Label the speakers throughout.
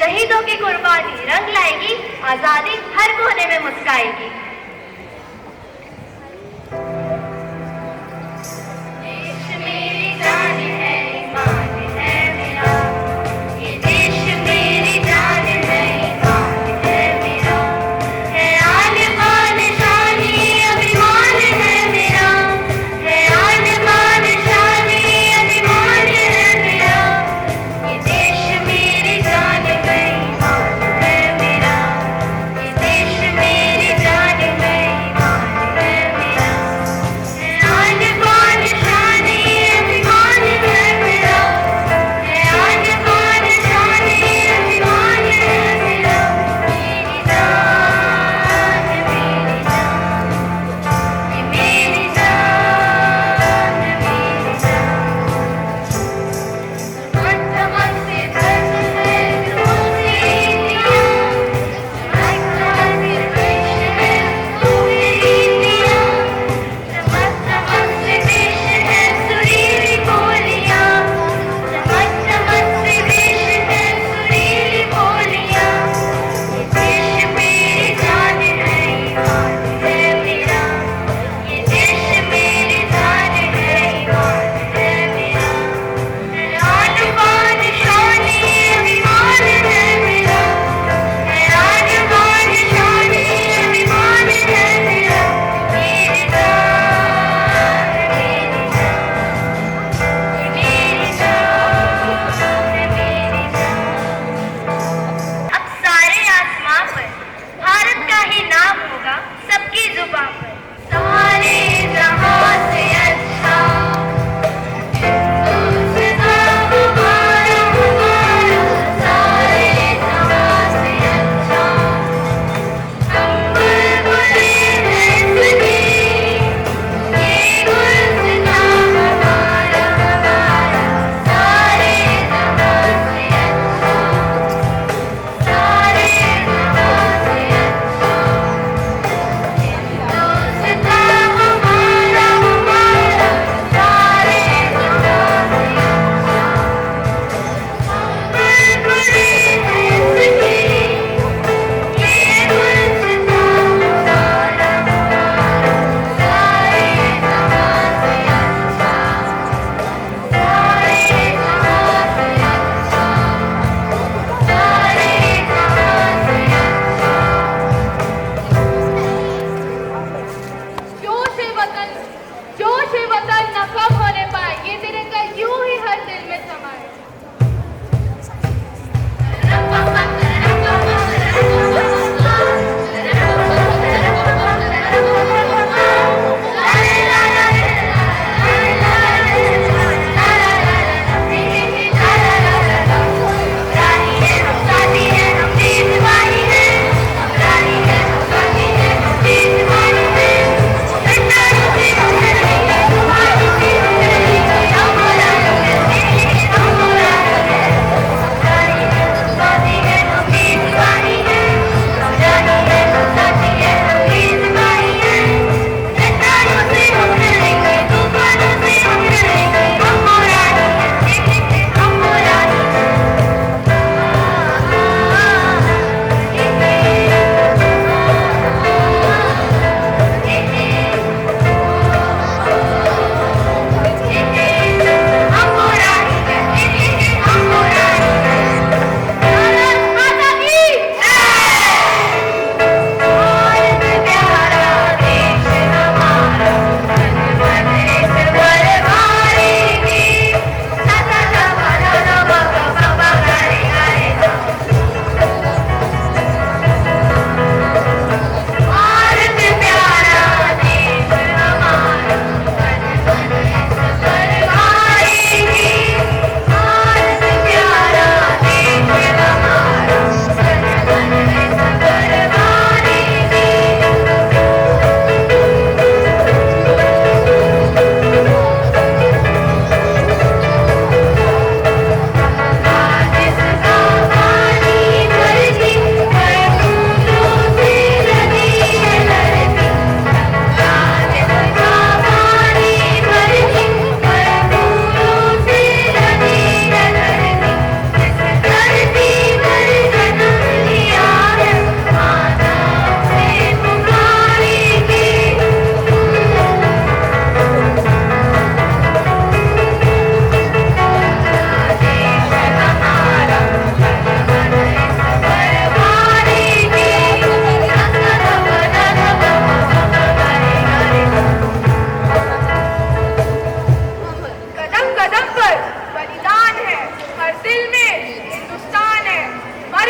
Speaker 1: शहीदों की कुर्बानी रंग लाएगी, आजादी हर कोने में मुस्काएगी। देश मेरी जान है, ईमान है मेरा, ये देश मेरी जान है, ईमान है मेरा, है आन बान शान ये अभिमान है मेरा, है आन बान शान ये अभिमान है मेरा, ये देश मेरी जान है, ईमान है मेरा, ये देश मेरी जान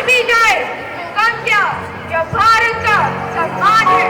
Speaker 1: भी जाए तो कम क्या, यह भारत का सम्मान है।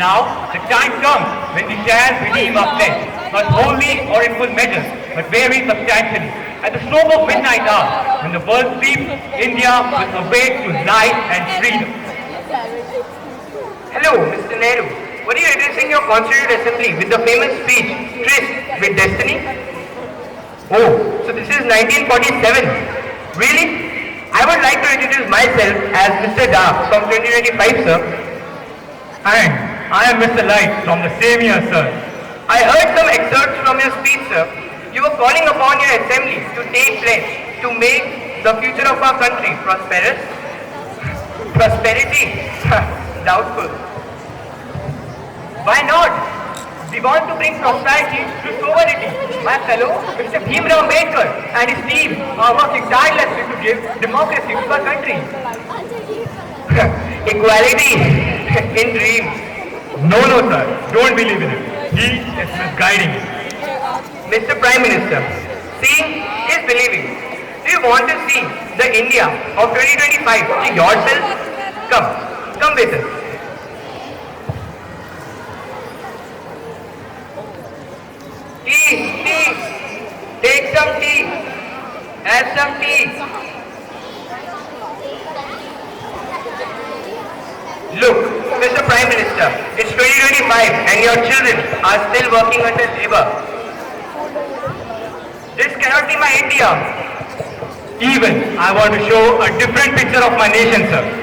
Speaker 2: now the time comes when we shall redeem our pledge, not wholly or in full measure, but very substantially. At the stroke of midnight hour, when the world sleeps, India will awake to life and freedom.
Speaker 3: Hello, Mr. Nehru. Were you addressing your Constituent Assembly with the famous speech, Tryst with Destiny? Oh, so this is 1947. Really? I would like to introduce myself as Mr. Da from 2025, sir.
Speaker 2: And I am Mr. Light from the same year, sir.
Speaker 3: I heard some excerpts from your speech, sir. You were calling upon your assembly to take pledge to make the future of our country prosperous. Prosperity? Doubtful. Why not? We want to bring prosperity to sovereignty. My fellow, Mr. Bhimrao Ambedkar and his team are working tirelessly to give democracy to our country. Equality in dreams.
Speaker 2: No, no, sir. Don't believe in him. He is misguiding you.
Speaker 3: Mr. Prime Minister, seeing is believing. Do you want to see the India of 2025 to yourself? Come with us. Tea. Take some tea. Have some tea. Look, Mr. Prime Minister, it's 2025 and your children are still working under labor. This cannot be my India.
Speaker 2: Even I want to show a different picture of my nation, sir.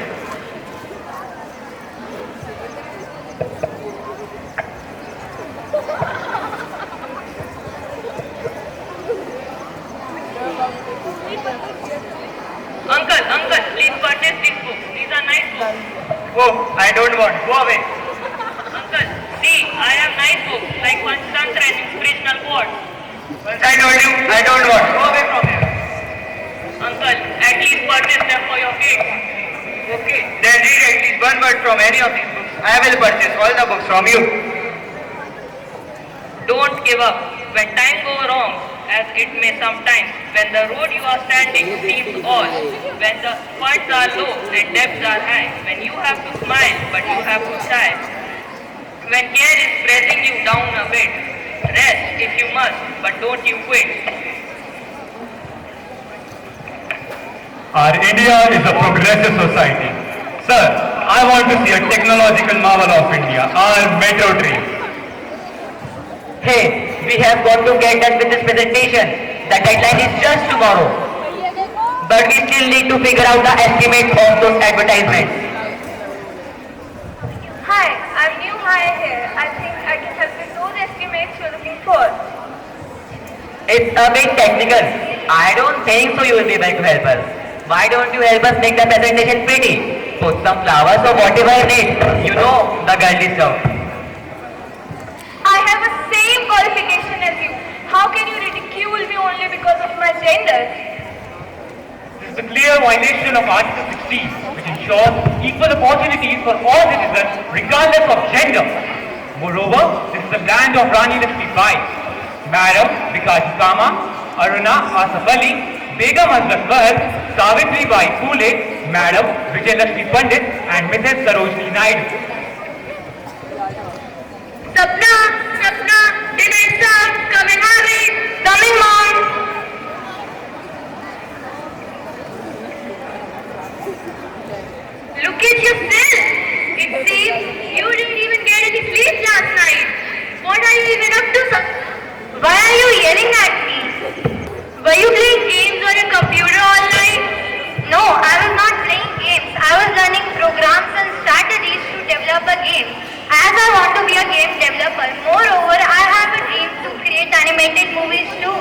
Speaker 3: Uncle, please purchase these books. These are nice books. Oh, I don't want. Go away. Uncle, see, I have nice books like Panchtantra and Inspirational Quotes. I told you, I don't want. Go away from here. Uncle, at least purchase them for your kids. Okay, then read at least one word from any of these books. I will purchase all the books from you. Don't give up. When time goes wrong, as it may sometimes, when the road you are standing seems odd, when the funds are low and debts are high, when you have to smile but you have to sigh, when care is pressing you down a bit, rest if you must, but don't you quit.
Speaker 2: Our India is a progressive society. Sir, I want to see a technological marvel of India, our metro train.
Speaker 3: Hey, we have got to get done with this presentation. The deadline is just tomorrow. But we still need to figure out the estimates of those advertisements.
Speaker 1: Hi, I'm new hire here. I think I can help with those estimates you're looking for.
Speaker 3: It's a bit technical. I don't think so you will be able to help us. Why don't you help us make the presentation pretty? Put some flowers or whatever in it. You know the girly stuff.
Speaker 1: I have the same qualification as you. How can you ridicule me only because of my gender?
Speaker 2: This is a clear violation of Article 16, which ensures equal opportunities for all citizens regardless of gender. Moreover, this is the land of Rani Lakshmi Bai, Madam Vikaji Kama, Aruna Asafali, Begum Hazrat Mahal, Savitri Bai Phule, Madam Vijay Lakshmi Pandit, and Mrs. Sarojini Naidu.
Speaker 1: Sapna, dinner is served. Come and have it. Coming, Mom. Look at yourself. It seems you didn't even get any sleep last night. What are you even up to? Why are you yelling at me? Were you playing games on your computer all night? No, I was not playing games. I was learning programs and strategies to develop a game. As I want to be a game developer. Moreover, I have a dream to create animated movies too.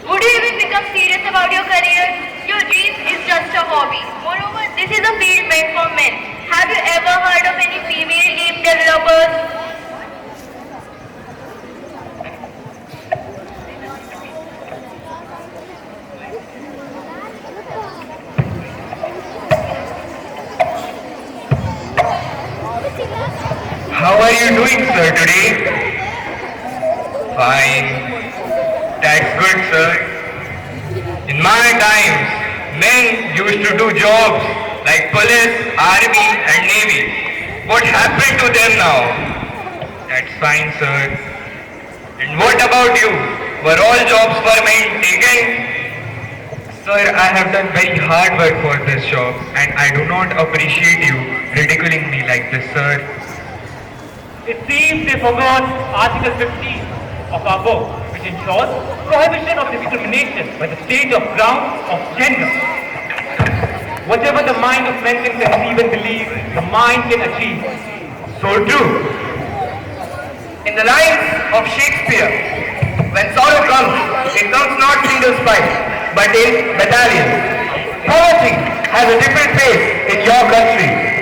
Speaker 1: Would you even become serious about your career? Your dream is just a hobby. Moreover, this is a field meant for men. Have you ever heard of any female game developers?
Speaker 3: How are you doing, sir, today? Fine. That's good, sir. In my times, men used to do jobs like police, army, and navy.
Speaker 4: What happened to them now? That's fine, sir. And what about you? Were all jobs permanent taken? Sir, I have done very hard work for this job and I do not appreciate you ridiculing me like this, sir.
Speaker 2: It seems they forgot Article 15 of our book, which ensures prohibition of discrimination by the state of ground of gender. Whatever the mind of men can conceive and believe, the mind can achieve.
Speaker 4: So true. In the lines of Shakespeare, when sorrow comes, it comes not single spite, but in battalions. Poverty has a different face in your country.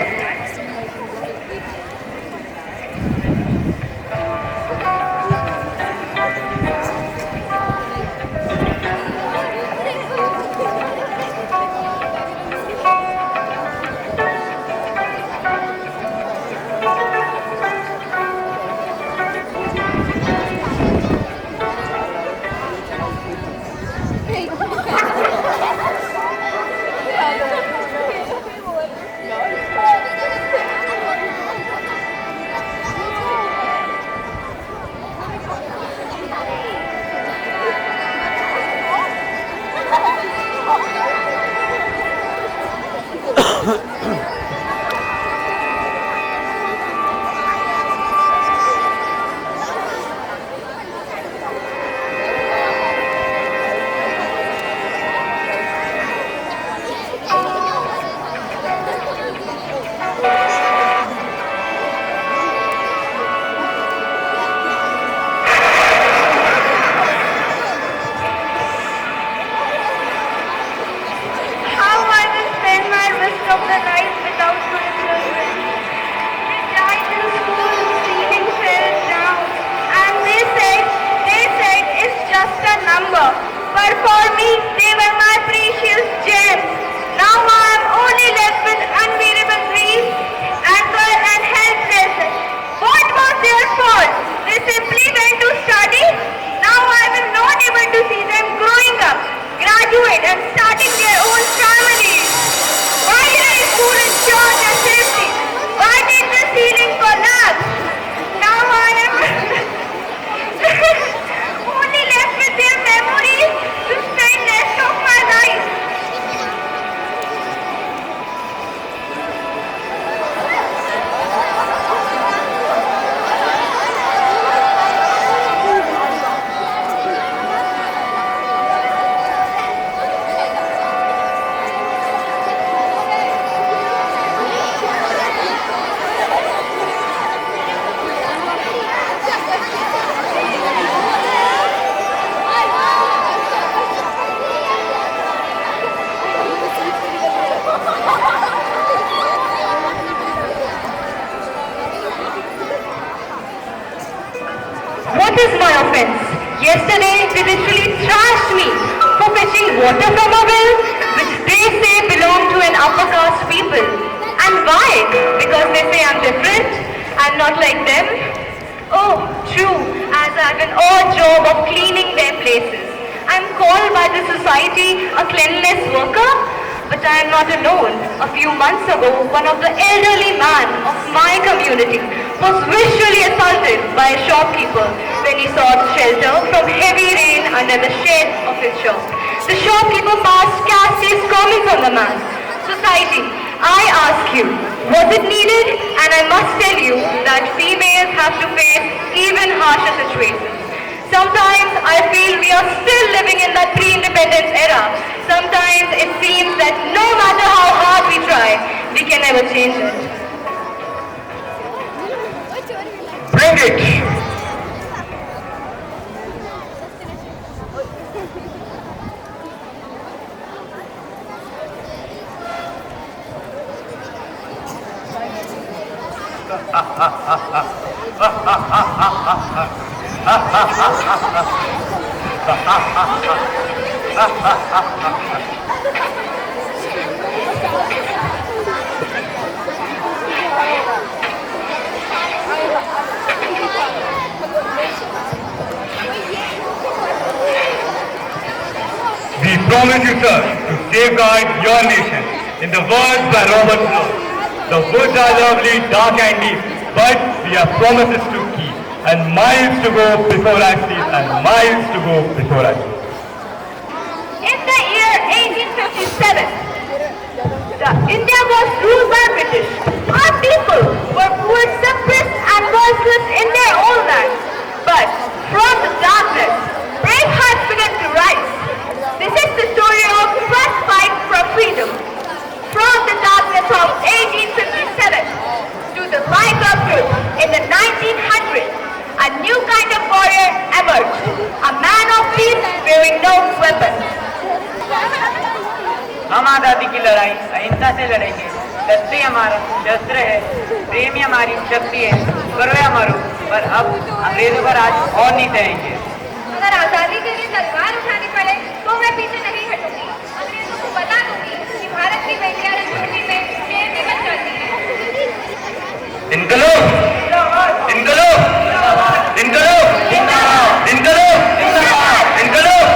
Speaker 1: How I will spend my rest of the life without my children. They died in school, ceiling fell down, and they said it's just a number. But for me, they were my precious gems. Now I am only left with unbearable grief, anger and helplessness. What was their fault? They simply went to study. Now I am not able to see them growing up, graduate and starting their own families. Why did I school ensure their safety? Why did the ceiling collapse? Now I am only left with their memories to spend the rest of my life. What is my offense? Yesterday they literally trashed me for fetching water from a well which they say belong to an upper caste people. And why? Because they say I'm different, I'm not like them. Oh, true, as I have an odd job of cleaning their places. I'm called by the society a cleanliness worker, but I am not alone. A few months ago, one of the elderly man of my community was visually assaulted by a shopkeeper when he sought shelter from heavy rain under the shed of his shop. The shopkeeper passed caste-based comments on the man. Society, I ask you, was it needed? And I must tell you that females have to face even harsher situations. Sometimes I feel we are still living in that pre-independence era. Sometimes it seems that no matter how hard we try, we can never change it.
Speaker 4: Bring it!
Speaker 2: We promise you, sir, to safeguard your nation in the words by Robert Frost. The woods are lovely, dark and deep, but we have promises to keep, and miles to go before I sleep, and miles to go before I sleep.
Speaker 1: In the year 1857, India was ruled by British. Our people were poor, suppressed and voiceless in their own land. But from the darkness, brave hearts began to rise. This is the story of first fight for freedom. From the darkness of 1857 to the light of truth in the 1900s, a new kind of warrior emerged. A man of peace bearing no weapon.
Speaker 3: हम आज़ादी की लड़ाई अहिंसा से लड़ेंगे। सत्य हमारा शस्त्र है, प्रेम ही हमारी शक्ति है। करो या मरो, पर अब अंग्रेजों का राज और नहीं सहेंगे।
Speaker 1: अगर आजादी के लिए तलवार उठानी पड़े तो मैं पीछे नहीं हटूंगी। अंग्रेजों को बता दूंगी कि भारत की बेटियां रणभूमि में शेर निकल जाती हैं।
Speaker 4: इनकलाब! इनकलाब! इनकलाब! इनकलाब! इनकलाब! इनकलाब!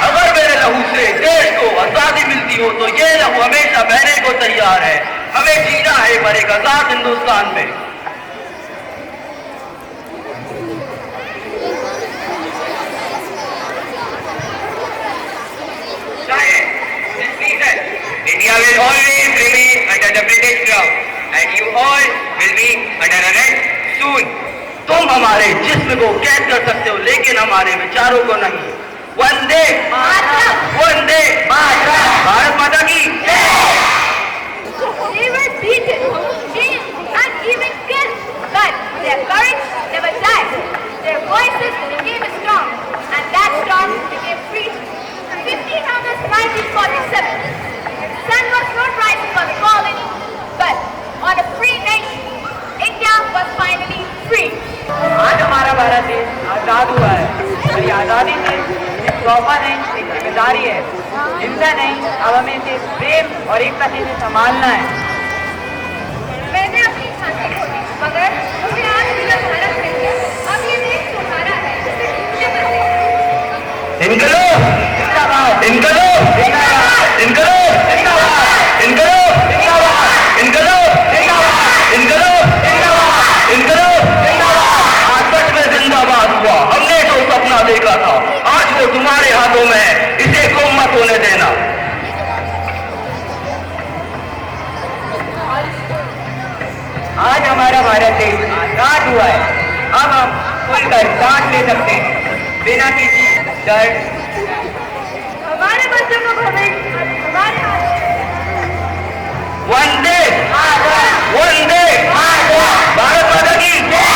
Speaker 4: अगर मेरे लहू से देश को आजादी मिलती हो तो ये लहू हमेशा बहने को तैयार है। हमें जीना है पर एक आजाद हिंदुस्तान में। India will always remain under the British crown and you all will be under arrest soon. तुम हमारे जिस्म को कैद कर सकते हो लेकिन हमारे विचारों को नहीं। वंदे मातरम! वंदे मातरम! भारत माता की जय!
Speaker 1: They were beaten, shamed, and even killed, but their courage never died. Their voices became strong, and that storm became freedom. 15 August 1947. The sun was not rising for the colony, but on a free nation, India was finally free.
Speaker 3: आज हमारा भारत देश आजाद हुआ है और ये आजादी से एक तोहफा नहीं, एक जिम्मेदारी है। हिंसा नहीं, अब हमें इसे प्रेम और एकता से संभालना है।
Speaker 1: मैंने अपनी झांसी खोली, मगर मुझे आज मेरा भारत मिल गया। अब ये देश तुम्हारा है, इसे टूटने मत देना।
Speaker 4: इनकलाब! इनकलाब! इनकलाब! इनकलाब! इनकलाब! इनकलाब! इनकलाब! इनकलाब! आज सच में जिंदाबाद हुआ। हमने जो सपना देखा था आज वो तुम्हारे हाथों में है। इसे गुम मत होने देना।
Speaker 3: आज हमारा भारत देश आजाद हुआ है। अब हम खुलकर सांस ले सकते हैं बिना किसी डर।
Speaker 1: हमारे बच्चों को भविष्य हमारे हाथ में है।
Speaker 4: वंदे मातरम! वंदे मातरम! भारत माता की जय!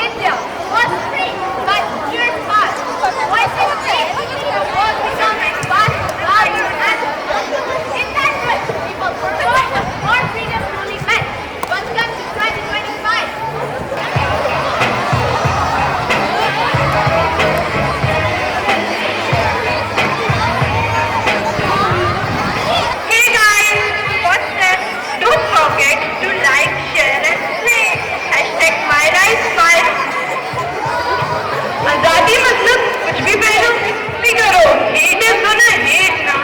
Speaker 1: India was free, but years passed. Voices changed. The world became fast, large, and in that quest, people forgot what freedom truly meant. Welcome to 2025. Hey guys, what's that? Don't forget to like, share and play. Hashtag #MyRightSmile. आजादी मतलब कुछ भी पहनो, भी करो। Hate is gonna hate ना।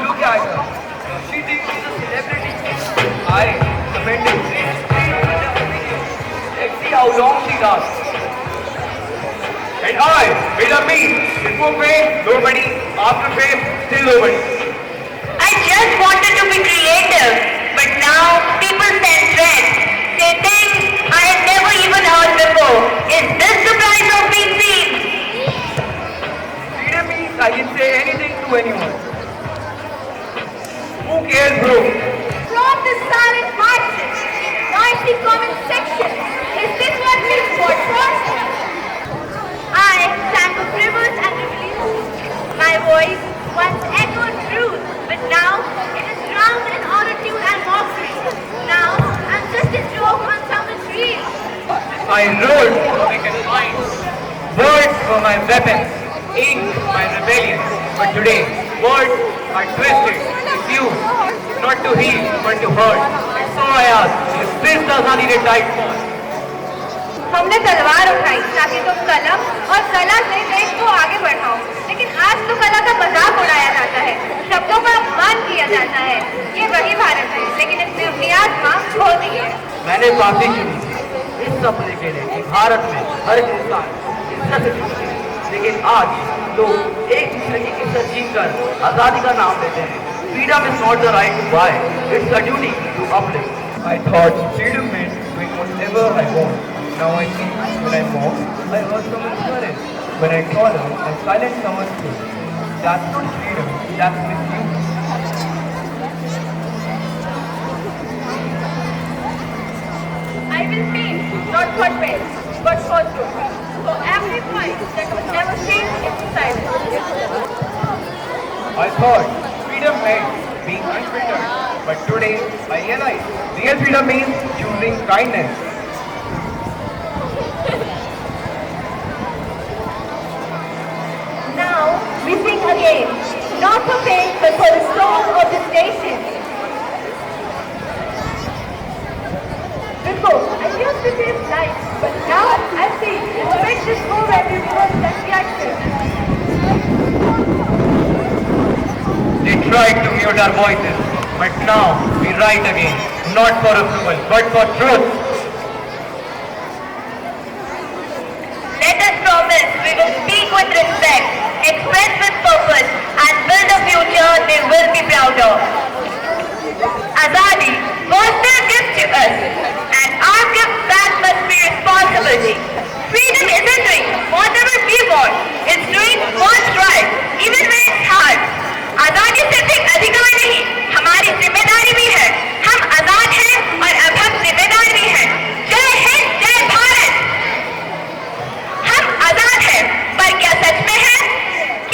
Speaker 2: Look at her. She thinks she's a celebrity. I commend it. Let's see how long she lasts. And I, Veda P, before fame, nobody. After fame, still nobody.
Speaker 1: I just wanted to be creative, but now people send threats. Say things I had never even heard before. Is this the price of being seen?
Speaker 2: Freedom means I can say anything to anyone. Who cares, bro?
Speaker 1: From the silent marches, noisy comment section, is this what we fought for? I sang of rivers and revolutions. My voice once echoed truth, but now it is drowned in autotune and mockery. Now I'm just a joke on someone's reel.
Speaker 2: I wrote so they can find. Words were my weapons, ink my rebellion. But today, words are twisted, misused, not to heal, but to hurt. And so I ask, if this does not need a tight pause?
Speaker 1: हम हमने तलवार उठाई ताकि तुम कलम और कला से देश को आगे बढ़ाओ, लेकिन आज तो कला का मजाक उड़ाया जाता है, शब्दों का अपमान किया जाता है। ये वही भारत है, लेकिन इसने अपनी आत्मा खो दी है।
Speaker 5: मैंने फांसी चुनी थी इस सपने के लिए कि भारत में हर एक इंसान इज्जत से जीते, लेकिन आज लोग एक दूसरे की इज्जत जीत कर आजादी का नाम लेते हैं। Freedom is not the right to buy, it's a duty to uplift.
Speaker 4: I thought freedom meant doing whatever I want. Now I see when I walk, I hurt someone's courage. When I call out, I silence someone's truth. That's not freedom, that's misuse.
Speaker 1: I will speak not for praise, but for truth. For every point that was never seen in society.
Speaker 4: I thought freedom meant being unfiltered. But today, I realize real freedom means choosing kindness.
Speaker 1: Now we sing again, not for fame, but for the soul of this nation. Before, I used to save life, but now I see the precious moment we work that reaction.
Speaker 2: They tried to mute our voices, but now we write again, not for approval, but for truth.
Speaker 1: Let us promise we will speak with respect, express with purpose, and build a future they will be proud of. Azadi was their gift to us, and our gift back must be responsibility. Freedom isn't doing whatever we want, it's doing what's right, even when it's hard. आजादी सिर्फ एक अधिकार नहीं, हमारी जिम्मेदारी भी है। हम आजाद हैं और अब हम जिम्मेदार भी हैं। जय हिंद, जय भारत। हम आजाद हैं, पर क्या सच में है?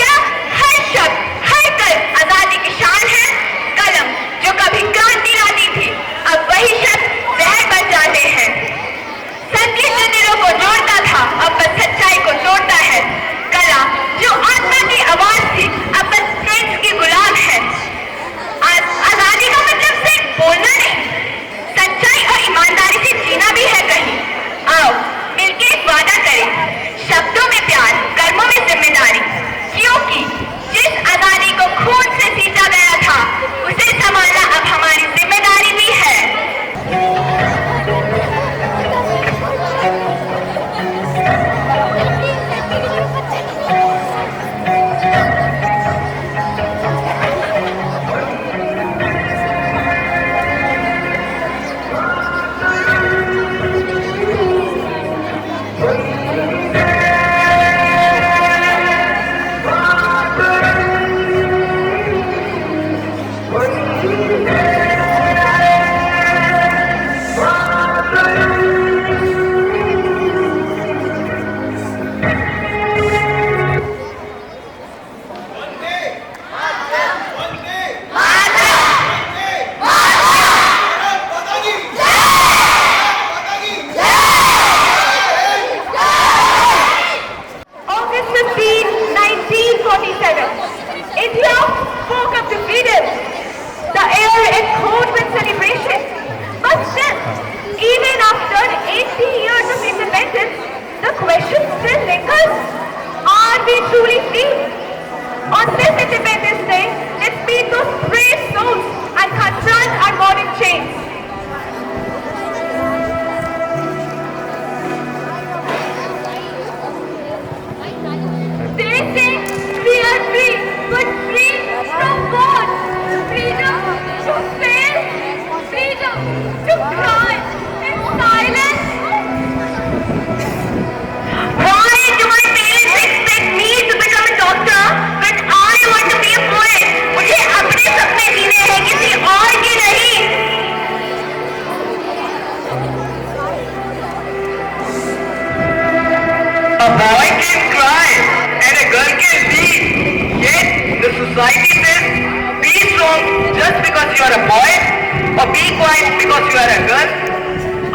Speaker 1: क्या हर शब्द, हर कल आजादी की शान है? कलम जो कभी क्रांति लाती थी, अब वही शब्द जहर बन जाते हैं। संगीत जो दिलों को जोड़ता था, अब बस सच्चाई को तोड़ता है। कला जो आत्मा की आवाज थी, अब बस ट्रेंड्स की गुलाम है। आजादी का मतलब सिर्फ बोलना नहीं, सच्चाई और ईमानदारी से जीना भी है कहीं। आओ मिलके एक वादा करें, शब्दों में प्यार, कर्मों में जिम्मेदारी, क्योंकि जिस आजादी को खून से सींचा गया था, उसे संभालना अब हमारी जिम्मेदारी भी है।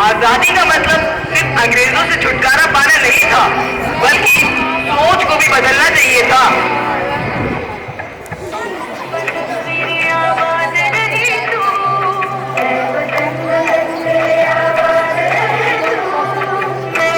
Speaker 5: आजादी का मतलब सिर्फ अंग्रेजों से छुटकारा पाना नहीं था, बल्कि सोच को भी बदलना चाहिए था।
Speaker 1: मैं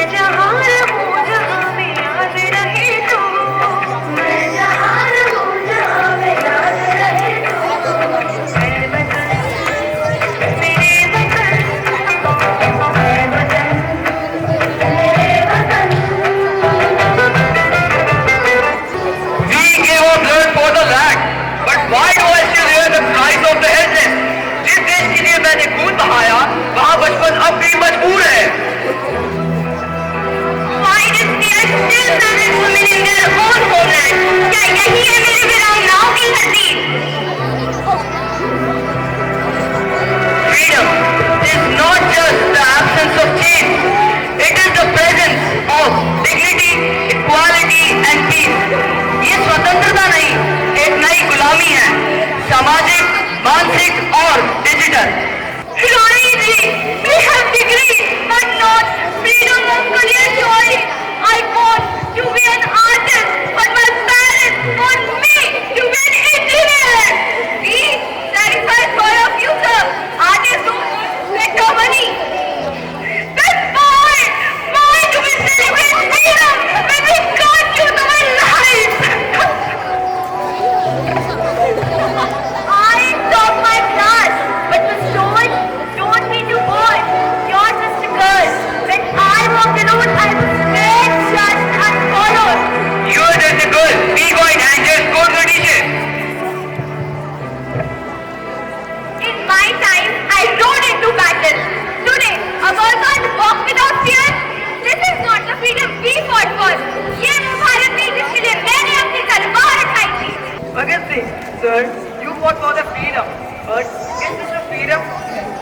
Speaker 5: nothing. Sir, you fought for the freedom. But is this a freedom?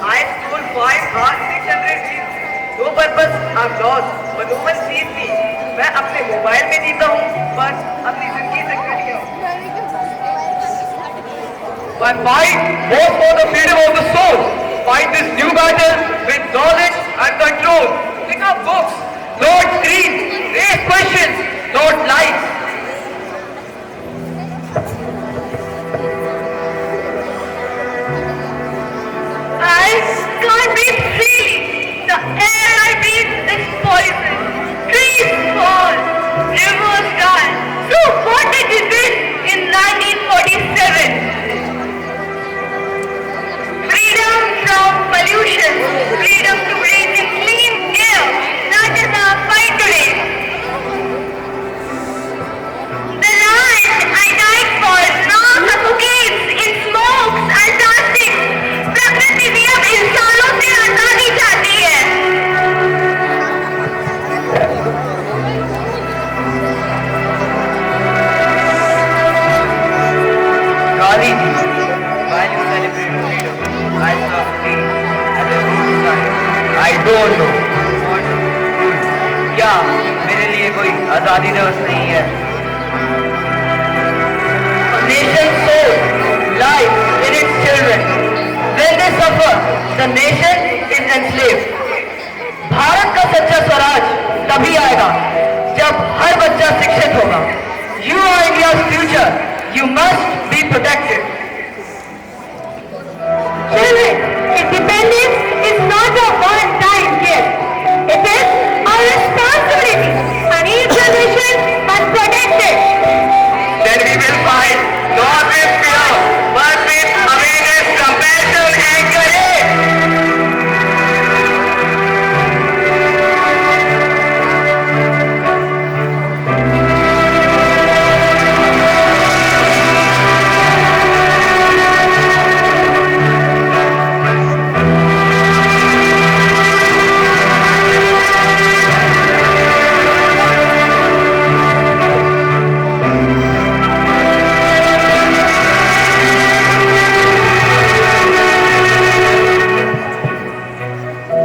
Speaker 5: I stole 5 hours 600 views. No purpose, I'm lost, but no one sees me. मैं अपने मोबाइल में जीता हूँ, पर अपनी जिंदगी से कट गया हूँ. My fight was for the freedom of the soul. Fight this new battle with knowledge and control. Pick up books, not screens, raise questions, not likes.
Speaker 1: I can't breathe freely. The air I breathe is poison. Trees fall, rivers die. So what did we win in 1947? Freedom from pollution, freedom to breathe in clean air. That is our fight today. The land I died for now suffocates in smokes and plastic. प्रकृति भी अब इंसानों से आजादी चाहती है.
Speaker 5: Gandhi ji, while you celebrate freedom, I saw peace at the roadside. I don't know what to do. क्या मेरे लिए कोई आजादी दिवस नहीं है? A nation's soul lies in its children. When they suffer, the nation is enslaved. Bharat का सच्चा स्वराज तभी आएगा जब हर बच्चा शिक्षित होगा. You are India's future. You must be protected.
Speaker 1: Children, independence is not a one-time gift. It is our responsibility, and each generation must protect it.
Speaker 5: Then we will fight not with fear, but with awareness, compassion, and courage.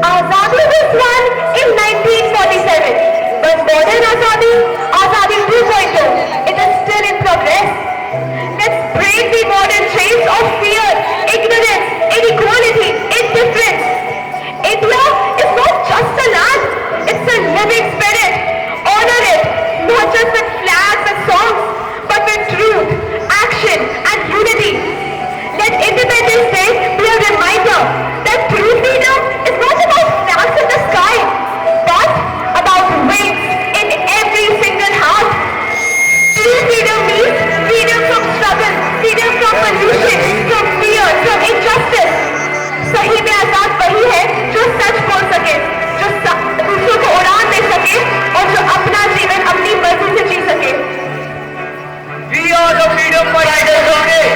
Speaker 1: Azadi was won in 1947, but modern Azadi, Azadi 2.0, it is still in progress. Let's break the modern chains of fear, ignorance, inequality, indifference. India is not just a land, it's a living spirit. Honor it, not just with flags and songs, but with truth, action, and unity. Let Independence Day be a reminder that true freedom is not about flags in the sky, but about wings in every single heart. True freedom means freedom from struggle, freedom from pollution, from fear, from injustice. सही में आजाद वही है जो सच बोल सके, जो दूसरों को उड़ान दे सके और जो अपना जीवन अपनी मर्जी से जी सके.
Speaker 5: We are the freedom fighters of it.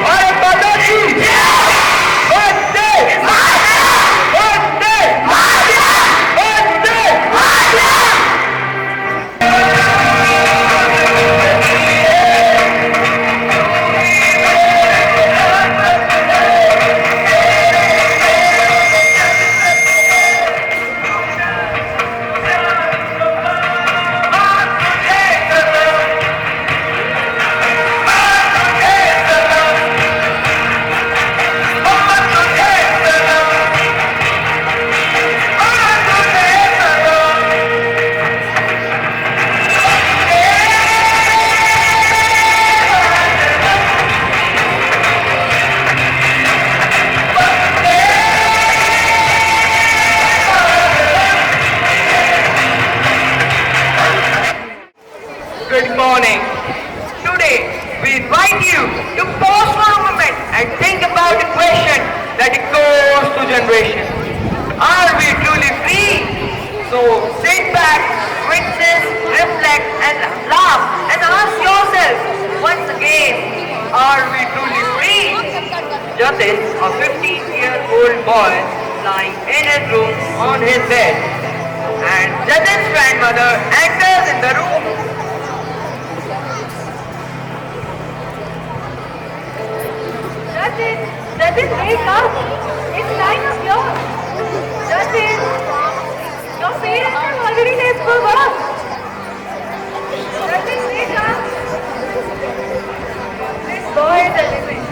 Speaker 5: Bharat माता की वंदे वंदे वंदे Good morning. Today, we invite you to pause for a moment and think about a question that echoes to generation. Are we truly free? So sit back, witness, reflect, and laugh, and ask yourself once again, are we truly free? Jatin, a 15-year-old boy, lying in his room on his bed, and Jatin's grandmother enters in the room.
Speaker 1: Jatin, wake up. It's 9 o'clock. Jatin, your parents are already late for work. Jatin, wake up. This boy is a living.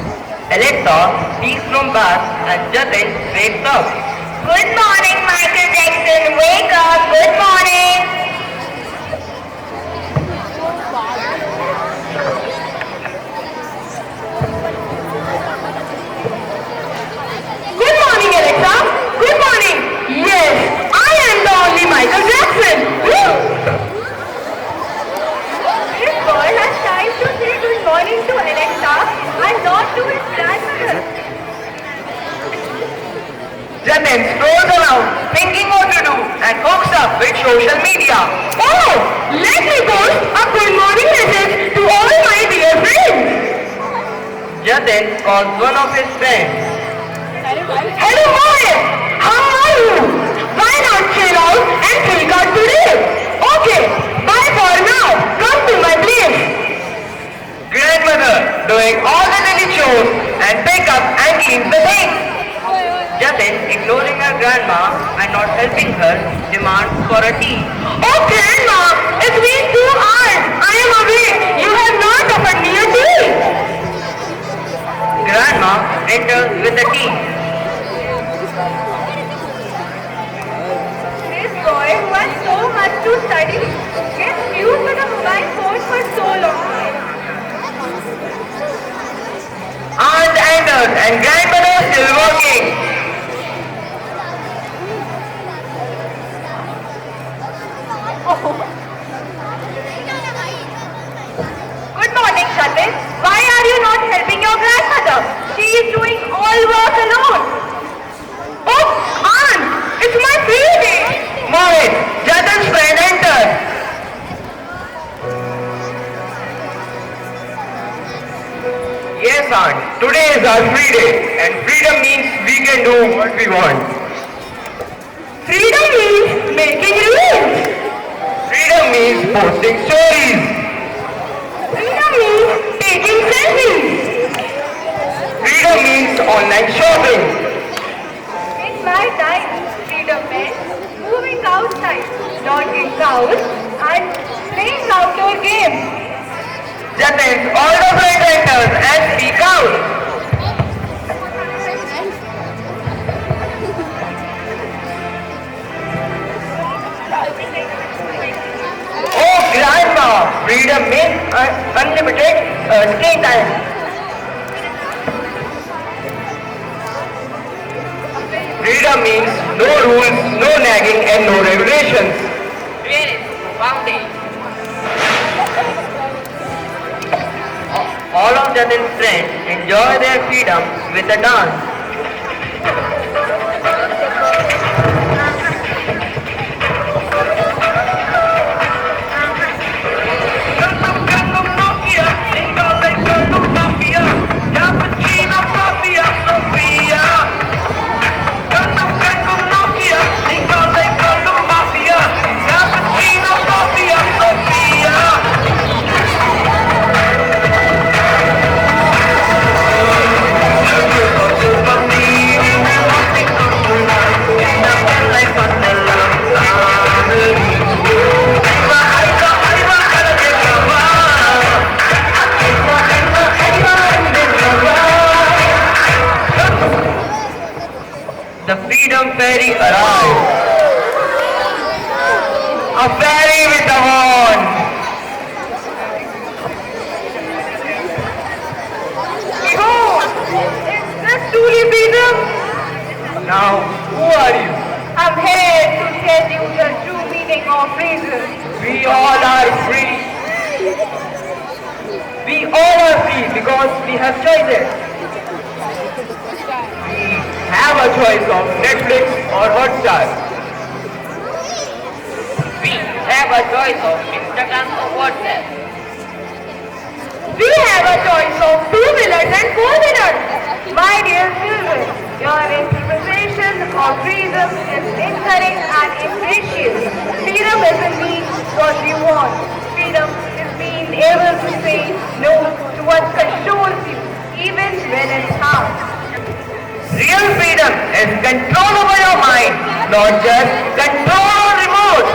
Speaker 5: Alexa speaks from bath and Jatin wakes up.
Speaker 1: Good morning, Michael Jackson. Wake up. Good morning. Good morning, Alexa. Good morning. Yes, I am the only Michael Jackson. This boy has time to say good morning to Alexa and not to his grandmother.
Speaker 5: Jatin strolls around thinking what to do and hooks up with social media.
Speaker 1: Oh, let me post a good morning message to all my dear friends.
Speaker 5: Jatin calls one of his friends.
Speaker 1: Hello, Mohit. How are you? Why not chill out and freak out today? Okay, bye for now. Come to my place.
Speaker 5: Grandmother doing all the daily chores and pick up and clean the things. Jatin, ignoring her grandma and not helping her, demands for a tea.
Speaker 1: Oh, Grandma, it's been 2 hours. I am awake. You have not offered me a tea.
Speaker 5: Grandma enters with a tea.
Speaker 1: This boy who has so much to study gets used to the mobile phone for so long.
Speaker 5: Aunt enters and grandmother is still working.
Speaker 1: Good morning, Jatin. Why are you not helping your grandmother? She is doing all work alone. Oh, Aunt, it's my free day.
Speaker 5: Mohit, Jatin's friend enters. Yes, Aunt. Today is our free day, and freedom means we can do what we want.
Speaker 1: Freedom means making rules.
Speaker 5: Freedom means posting stories.
Speaker 1: Freedom means taking selfies.
Speaker 5: Freedom means online shopping.
Speaker 1: In my time, freedom meant moving outside, milking cows, and playing outdoor games.
Speaker 5: Jatin's older friend enters and speak out. Oh, grandma, freedom means unlimited screen time. Freedom means no rules, no nagging, and no regulations.
Speaker 3: Really, fountain.
Speaker 5: All of Jatin's friends enjoy their freedom with a dance. The Freedom Ferry arrived. A ferry with a horn.
Speaker 1: Oh, is this truly freedom?
Speaker 5: Now, who are you?
Speaker 1: I'm here to tell you the true meaning of freedom.
Speaker 5: We all are free. We all are free because we have choices. We have a choice of Netflix or Hotstar.
Speaker 3: We have a choice of Instagram or WhatsApp.
Speaker 1: We have a choice of 2-wheelers and 4-wheelers. My dear children, your interpretation of freedom is incorrect and imprecious. Freedom doesn't mean what you want. Freedom is being able to say no to what controls you, even when it's hard.
Speaker 5: is control over your mind, not just control or remote.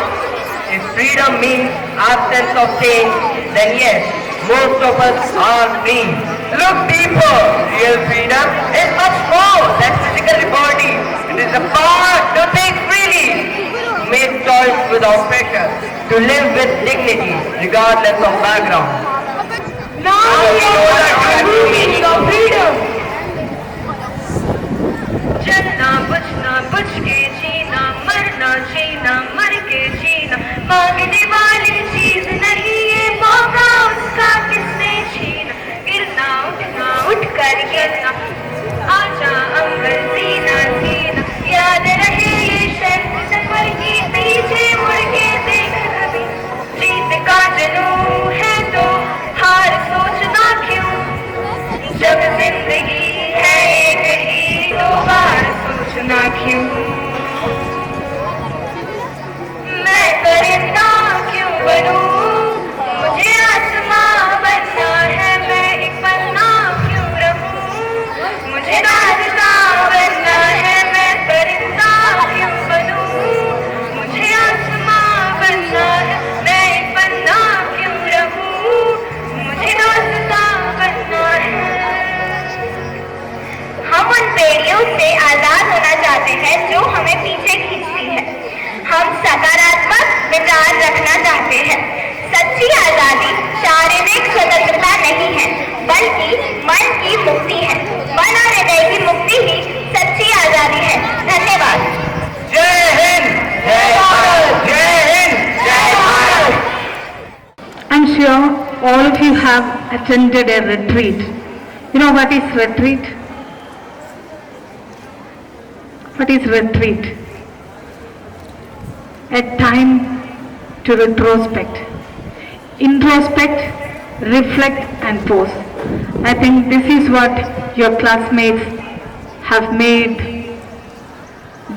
Speaker 5: If freedom means absence of change, then yes, most of us are free. Look deeper. Real freedom is much more than physical liberty. It is the power to think freely, to make choice without pressure, to live with dignity regardless of background. Now we know the true meaning of freedom.
Speaker 1: चलना बचना बच के जीना मरना जीना मर के जीना मांगने वाली चीज नहीं ये मौका उसका किसने छीना गिरना उठना उठ कर गिरना आजा अंबर जीना जीना याद रहे ये शर्त सफर की पीछे मुड़ के देख कभी जीत का जुनून है तो हार सोचना क्यों जब जिंदगी है एक ही दो बार सोचना क्यों मैं परिंदा क्यों बनूं मुझे आसमां बनना है मैं एक पन्ना क्यों रहूं मुझे रास्ता बनना है मैं परिंदा क्यों बनूं मुझे आसमां बनना है मैं एक पन्ना क्यों रहूं मुझे रास्ता बनना है हम उन बेड़ियों से आजाद होना चाहते हैं जो हमें पीछे खींचती है हम सकारात्मक विचार रखना चाहते हैं सच्ची आजादी शारीरिक स्वतंत्रता नहीं है बल्कि मन की मुक्ति है मन और हृदय की मुक्ति ही सच्ची आजादी है धन्यवाद
Speaker 5: जय हिंद, जय भारत, जय हिंद, जय Bharat.
Speaker 6: I'm sure all of you have attended a retreat. You know what is retreat? What is retreat? A time to retrospect, introspect, reflect and pause. I think this is what your classmates have made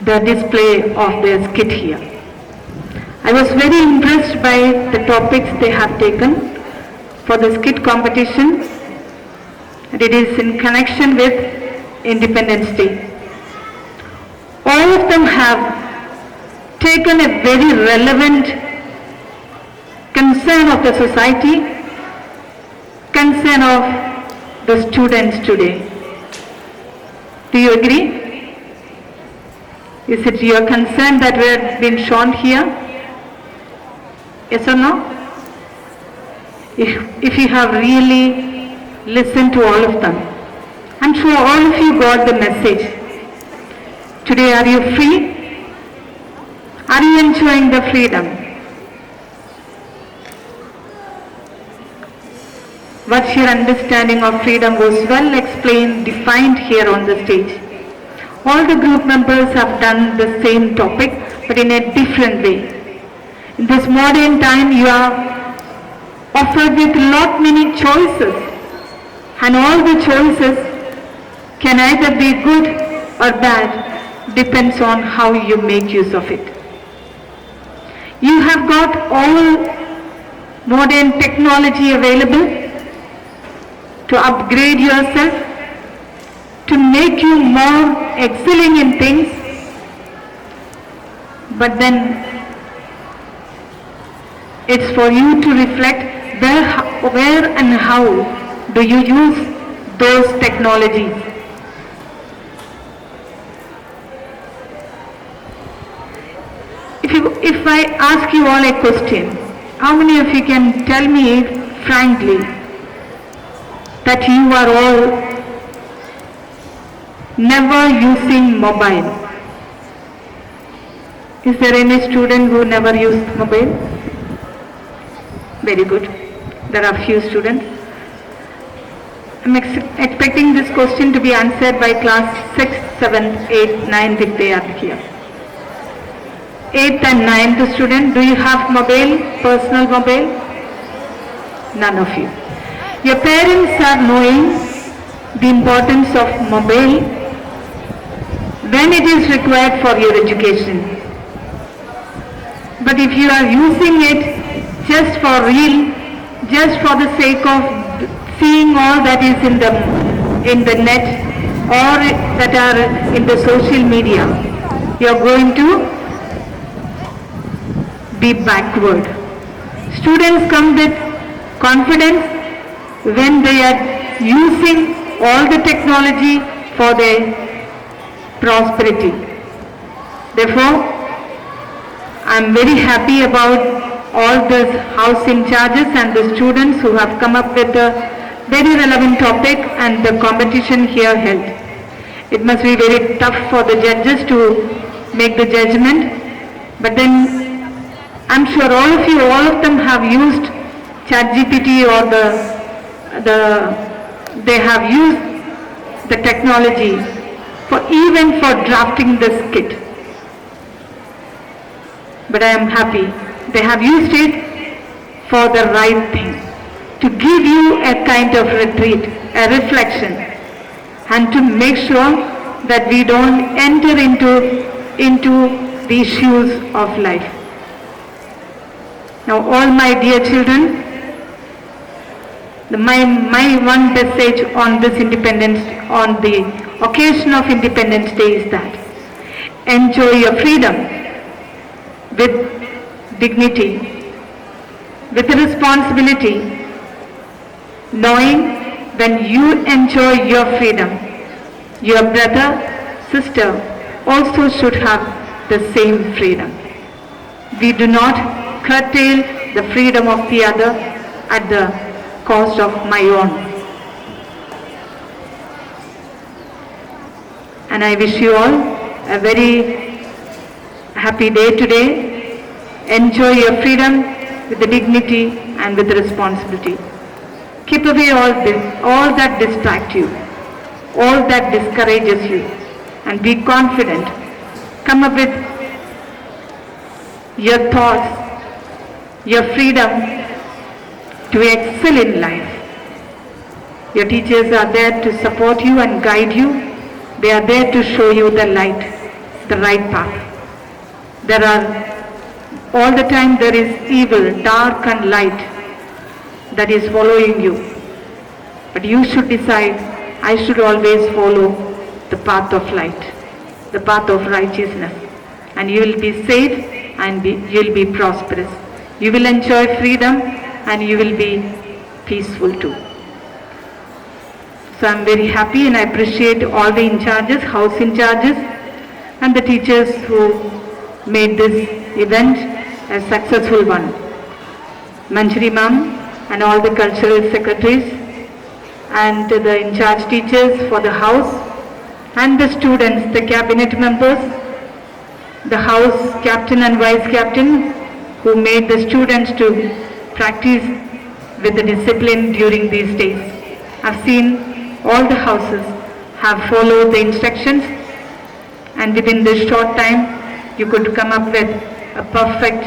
Speaker 6: the display of their skit here. I was very impressed by the topics they have taken for the skit competition. It is in connection with Independence Day. All of them have taken a very relevant concern of the society, concern of the students today. Do you agree? Is it your concern that we have been shown here? Yes or no? If you have really listened to all of them, I'm sure all of you got the message. Today, are you free? Are you enjoying the freedom? What's your understanding of freedom was well explained, defined here on the stage. All the group members have done the same topic, but in a different way. In this modern time, you are offered with lot many choices, and all the choices can either be good or bad, depends on how you make use of it. You have got all modern technology available to upgrade yourself, to make you more excelling in things, but then it's for you to reflect where and how do you use those technologies. If I ask you all a question, how many of you can tell me frankly that you are all never using mobile? Is there any student who never used mobile? Very good. There are few students. I'm expecting this question to be answered by class 6th, 7th, 8th, 9th if they are here. 8th and 9th student, do you have mobile, personal mobile? None of you. Your parents are knowing the importance of mobile when it is required for your education. But if you are using it just for real, just for the sake of seeing all that is in the net, or that are in the social media, you are going to be backward. Students come with confidence when they are using all the technology for their prosperity. Therefore, I am very happy about all the house in charges and the students who have come up with a very relevant topic and the competition here held. It must be very tough for the judges to make the judgment, but then I'm sure all of them have used ChatGPT or they have used the technology even for drafting the skit. But I am happy they have used it for the right thing, to give you a kind of retreat, a reflection, and to make sure that we don't enter into the issues of life. Now, all my dear children, my one message on this on the occasion of Independence Day is that enjoy your freedom with dignity, with responsibility, knowing when you enjoy your freedom, your brother, sister also should have the same freedom. We do not curtail the freedom of the other at the cost of my own. And I wish you all a very happy day today. Enjoy your freedom with the dignity and with the responsibility. Keep away all that distract you, all that discourages you, and be confident. Come up with your thoughts, your freedom to excel in life. Your teachers are there to support you and guide you. They are there to show you the light, the right path. All the time there is evil, dark and light that is following you. But you should decide, I should always follow the path of light, the path of righteousness. And you will be safe and you will be prosperous. You will enjoy freedom and you will be peaceful too. So I am very happy and I appreciate all the in-charges, house in-charges and the teachers who made this event a successful one. Manjari ma'am and all the cultural secretaries and the in-charge teachers for the house and the students, the cabinet members, the house captain and vice captain who made the students to practice with the discipline during these days. I've seen all the houses have followed the instructions and within this short time you could come up with a perfect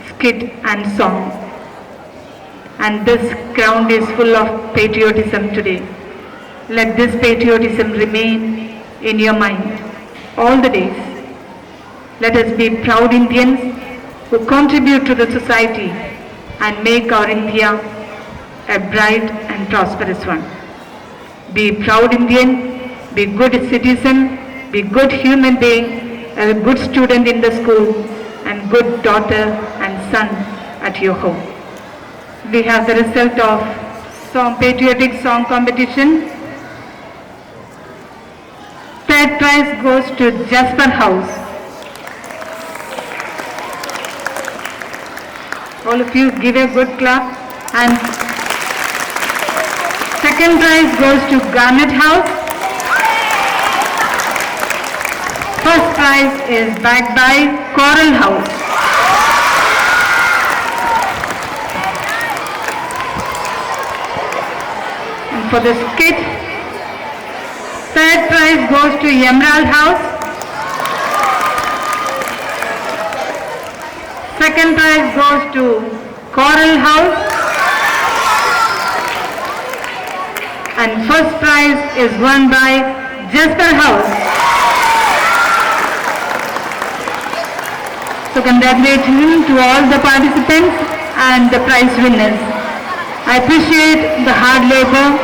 Speaker 6: skit and song. And this ground is full of patriotism today. Let this patriotism remain in your mind all the days. Let us be proud Indians who contribute to the society and make our India a bright and prosperous one. Be proud Indian, be good citizen, be good human being, a good student in the school, and good daughter and son at your home. We have the result of patriotic song competition. Third prize goes to Jasper House. All of you give a good clap. And second prize goes to Garnet House. First prize is backed by Coral House. And for the skit, third prize goes to Emerald House. Second prize goes to Coral House. And first prize is won by Jasper House. So congratulations to all the participants and the prize winners. I appreciate the hard labor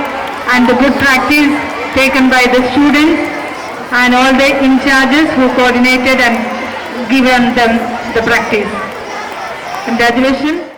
Speaker 6: and the good practice taken by the students and all the in charges who coordinated and given them the practice. Congratulations.